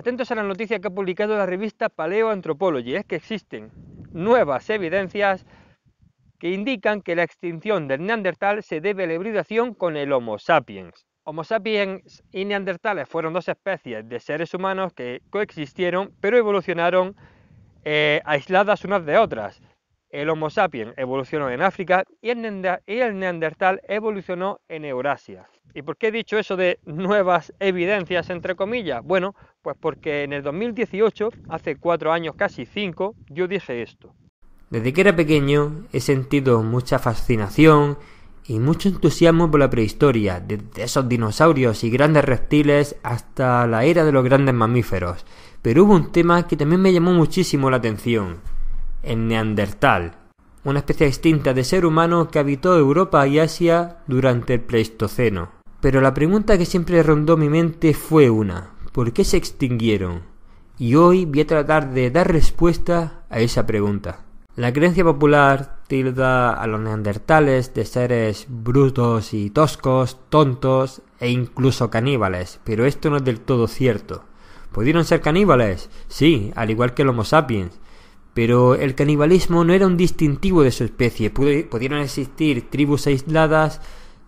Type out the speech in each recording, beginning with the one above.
Atentos a la noticia que ha publicado la revista Paleoanthropology, es que existen nuevas evidencias que indican que la extinción del Neandertal se debe a la hibridación con el Homo sapiens. Homo sapiens y neandertales fueron dos especies de seres humanos que coexistieron, pero evolucionaron aisladas unas de otras. El Homo sapiens evolucionó en África y el neandertal evolucionó en Eurasia. ¿Y por qué he dicho eso de nuevas evidencias, entre comillas? Bueno, pues porque en el 2018, hace 4 años, casi 5, yo dije esto. Desde que era pequeño he sentido mucha fascinación y mucho entusiasmo por la prehistoria, desde esos dinosaurios y grandes reptiles hasta la era de los grandes mamíferos. Pero hubo un tema que también me llamó muchísimo la atención: el neandertal, una especie extinta de ser humano que habitó Europa y Asia durante el Pleistoceno. Pero la pregunta que siempre rondó mi mente fue una: ¿por qué se extinguieron? Y hoy voy a tratar de dar respuesta a esa pregunta. La creencia popular tilda a los neandertales de seres brutos y toscos, tontos e incluso caníbales, pero esto no es del todo cierto. ¿Pudieron ser caníbales? Sí, al igual que el Homo sapiens. Pero el canibalismo no era un distintivo de su especie. Pudieron existir tribus aisladas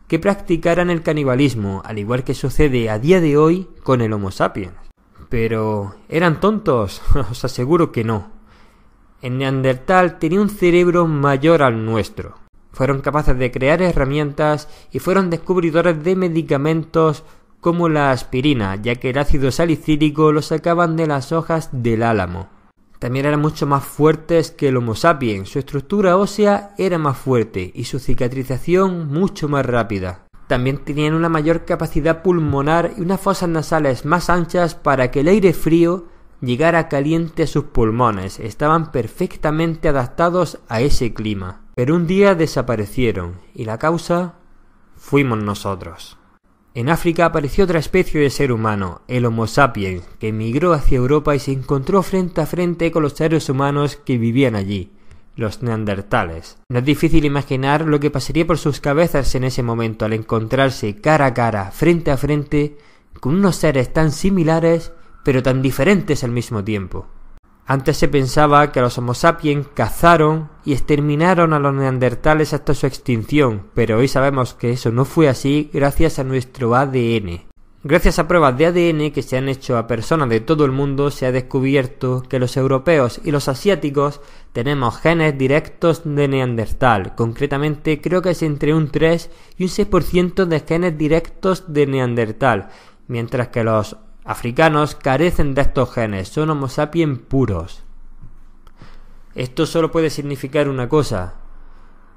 que practicaran el canibalismo, al igual que sucede a día de hoy con el Homo sapiens. Pero ¿eran tontos? Os aseguro que no. El neandertal tenía un cerebro mayor al nuestro. Fueron capaces de crear herramientas y fueron descubridores de medicamentos como la aspirina, ya que el ácido salicílico lo sacaban de las hojas del álamo. También eran mucho más fuertes que el Homo sapiens. Su estructura ósea era más fuerte y su cicatrización mucho más rápida. También tenían una mayor capacidad pulmonar y unas fosas nasales más anchas para que el aire frío llegara caliente a sus pulmones. Estaban perfectamente adaptados a ese clima. Pero un día desaparecieron y la causa fuimos nosotros. En África apareció otra especie de ser humano, el Homo sapiens, que emigró hacia Europa y se encontró frente a frente con los seres humanos que vivían allí, los neandertales. No es difícil imaginar lo que pasaría por sus cabezas en ese momento al encontrarse cara a cara, frente a frente, con unos seres tan similares pero tan diferentes al mismo tiempo. Antes se pensaba que los Homo sapiens cazaron y exterminaron a los neandertales hasta su extinción, pero hoy sabemos que eso no fue así gracias a nuestro ADN. Gracias a pruebas de ADN que se han hecho a personas de todo el mundo, se ha descubierto que los europeos y los asiáticos tenemos genes directos de neandertal. Concretamente creo que es entre un 3 y un 6% de genes directos de neandertal, mientras que los africanos carecen de estos genes, son Homo sapiens puros. Esto solo puede significar una cosa: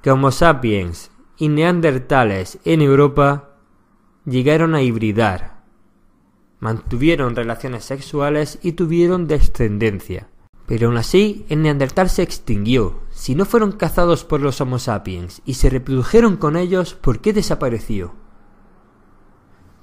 que Homo sapiens y neandertales en Europa llegaron a hibridar, mantuvieron relaciones sexuales y tuvieron descendencia. Pero aún así, el neandertal se extinguió. Si no fueron cazados por los Homo sapiens y se reprodujeron con ellos, ¿por qué desapareció?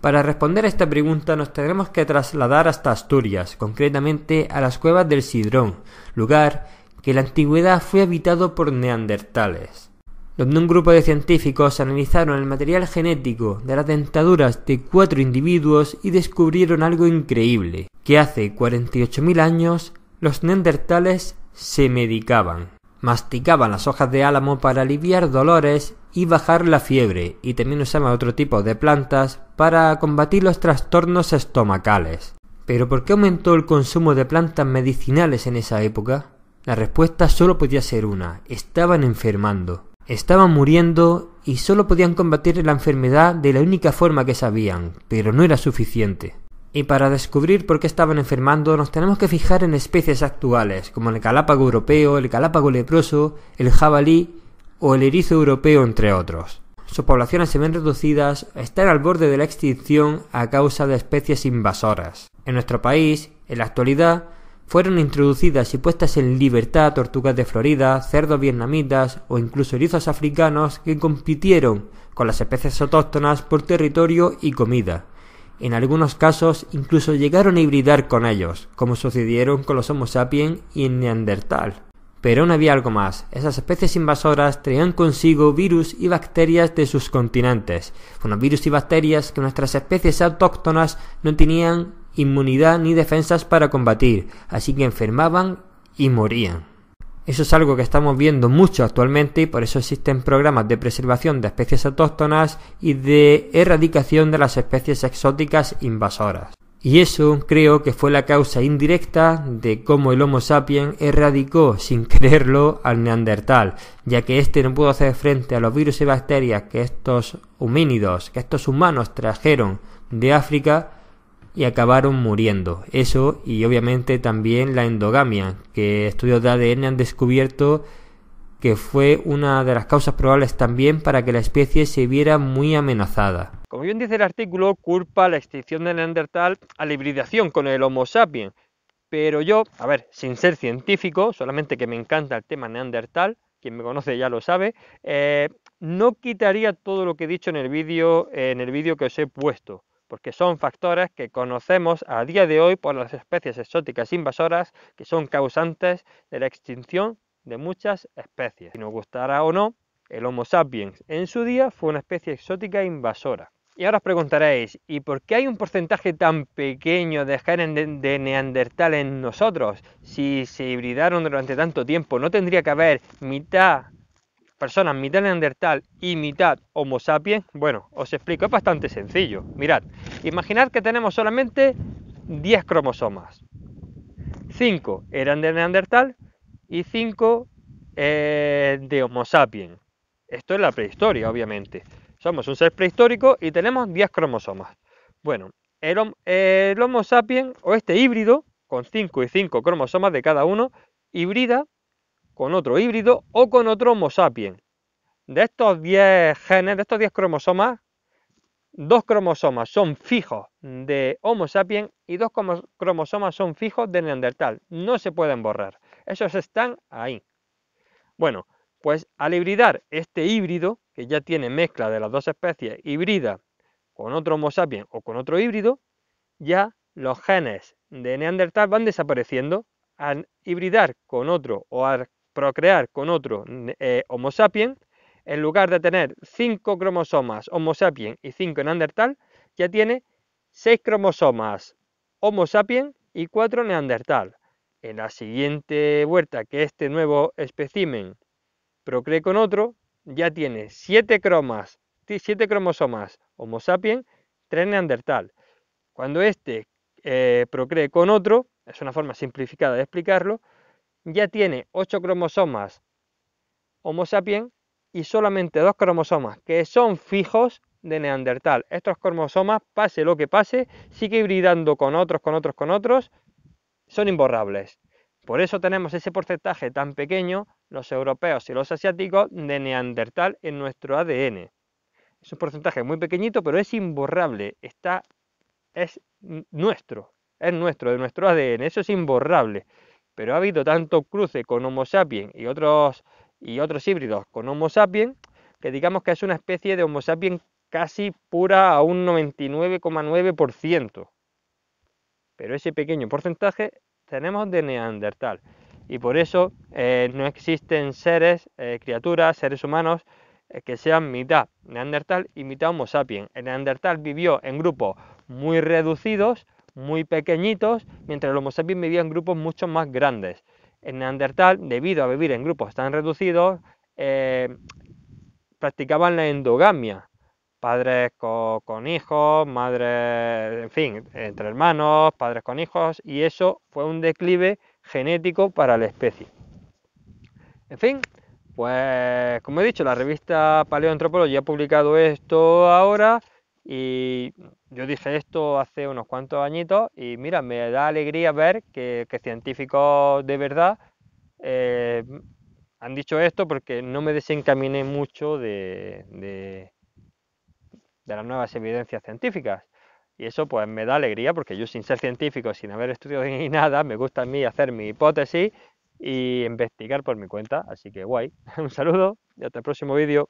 Para responder a esta pregunta nos tendremos que trasladar hasta Asturias, concretamente a las cuevas del Sidrón, lugar que en la antigüedad fue habitado por neandertales, donde un grupo de científicos analizaron el material genético de las dentaduras de 4 individuos y descubrieron algo increíble: que hace 48.000 años los neandertales se medicaban. Masticaban las hojas de álamo para aliviar dolores y bajar la fiebre, y también usaban otro tipo de plantas para combatir los trastornos estomacales. ¿Pero por qué aumentó el consumo de plantas medicinales en esa época? La respuesta solo podía ser una: estaban enfermando. Estaban muriendo y solo podían combatir la enfermedad de la única forma que sabían, pero no era suficiente. Y para descubrir por qué estaban enfermando nos tenemos que fijar en especies actuales, como el galápago europeo, el galápago leproso, el jabalí o el erizo europeo, entre otros. Sus poblaciones se ven reducidas a estar al borde de la extinción a causa de especies invasoras. En nuestro país, en la actualidad, fueron introducidas y puestas en libertad tortugas de Florida, cerdos vietnamitas o incluso erizos africanos que compitieron con las especies autóctonas por territorio y comida. En algunos casos incluso llegaron a hibridar con ellos, como sucedieron con los Homo sapiens y el neandertal. Pero aún había algo más: esas especies invasoras traían consigo virus y bacterias de sus continentes, unos virus y bacterias que nuestras especies autóctonas no tenían inmunidad ni defensas para combatir, así que enfermaban y morían. Eso es algo que estamos viendo mucho actualmente y por eso existen programas de preservación de especies autóctonas y de erradicación de las especies exóticas invasoras. Y eso creo que fue la causa indirecta de cómo el Homo sapiens erradicó sin quererlo al Neandertal, ya que éste no pudo hacer frente a los virus y bacterias que estos homínidos, que estos humanos trajeron de África y acabaron muriendo. Eso y obviamente también la endogamia, que estudios de ADN han descubierto que fue una de las causas probables también para que la especie se viera muy amenazada. Como bien dice el artículo, culpa la extinción del Neandertal a la hibridación con el Homo sapiens. Pero yo, sin ser científico, solamente que me encanta el tema Neandertal, quien me conoce ya lo sabe, no quitaría todo lo que he dicho en el vídeo que os he puesto, porque son factores que conocemos a día de hoy por las especies exóticas invasoras que son causantes de la extinción de muchas especies. Si nos gustará o no, el Homo sapiens en su día fue una especie exótica invasora. Y ahora os preguntaréis, ¿y por qué hay un porcentaje tan pequeño de genes de Neandertal en nosotros? Si se hibridaron durante tanto tiempo, ¿no tendría que haber mitad personas, mitad Neandertal y mitad Homo sapiens? Bueno, os explico, es bastante sencillo. Mirad, imaginad que tenemos solamente 10 cromosomas. 5 eran de Neandertal y 5 de Homo sapiens. Esto es la prehistoria, obviamente. Somos un ser prehistórico y tenemos 10 cromosomas. Bueno, el Homo sapiens, o este híbrido, con 5 y 5 cromosomas de cada uno, hibrida con otro híbrido o con otro Homo sapiens. De estos 10 genes, de estos 10 cromosomas, 2 cromosomas son fijos de Homo sapiens y 2 cromosomas son fijos de Neandertal. No se pueden borrar. Esos están ahí. Bueno, pues al hibridar este híbrido, que ya tiene mezcla de las dos especies, hibrida con otro Homo sapiens o con otro híbrido, ya los genes de Neandertal van desapareciendo. Al hibridar con otro o al procrear con otro Homo sapiens, en lugar de tener 5 cromosomas Homo sapiens y 5 Neandertal, ya tiene 6 cromosomas Homo sapiens y 4 Neandertal. En la siguiente vuelta que este nuevo espécimen procree con otro, ya tiene 7 cromosomas Homo sapiens, 3 Neandertal. Cuando este procree con otro, es una forma simplificada de explicarlo, ya tiene 8 cromosomas Homo sapiens y solamente 2 cromosomas que son fijos de Neandertal. Estos cromosomas, pase lo que pase, sigue hibridando con otros, son imborrables. Por eso tenemos ese porcentaje tan pequeño, los europeos y los asiáticos, de Neandertal en nuestro ADN. Es un porcentaje muy pequeñito, pero es imborrable. Es nuestro, de nuestro ADN. Eso es imborrable. Pero ha habido tanto cruce con Homo sapiens y otros híbridos con Homo sapiens, que digamos que es una especie de Homo sapiens casi pura a un 99,9%. Pero ese pequeño porcentaje tenemos de Neandertal. Y por eso no existen criaturas, seres humanos, que sean mitad Neandertal y mitad Homo sapiens. El Neandertal vivió en grupos muy reducidos, muy pequeñitos, mientras el Homo sapiens vivía en grupos mucho más grandes. El Neandertal, debido a vivir en grupos tan reducidos, practicaban la endogamia. Padres con hijos, madres, en fin, entre hermanos, padres con hijos, y eso fue un declive genético para la especie. En fin, pues como he dicho, la revista Paleoantropology ha publicado esto ahora, y yo dije esto hace unos cuantos añitos, y mira, me da alegría ver que científicos de verdad han dicho esto, porque no me desencaminé mucho de las nuevas evidencias científicas. Y eso pues me da alegría, porque yo, sin ser científico, sin haber estudiado ni nada, me gusta a mí hacer mi hipótesis y investigar por mi cuenta. Así que guay. Un saludo y hasta el próximo vídeo.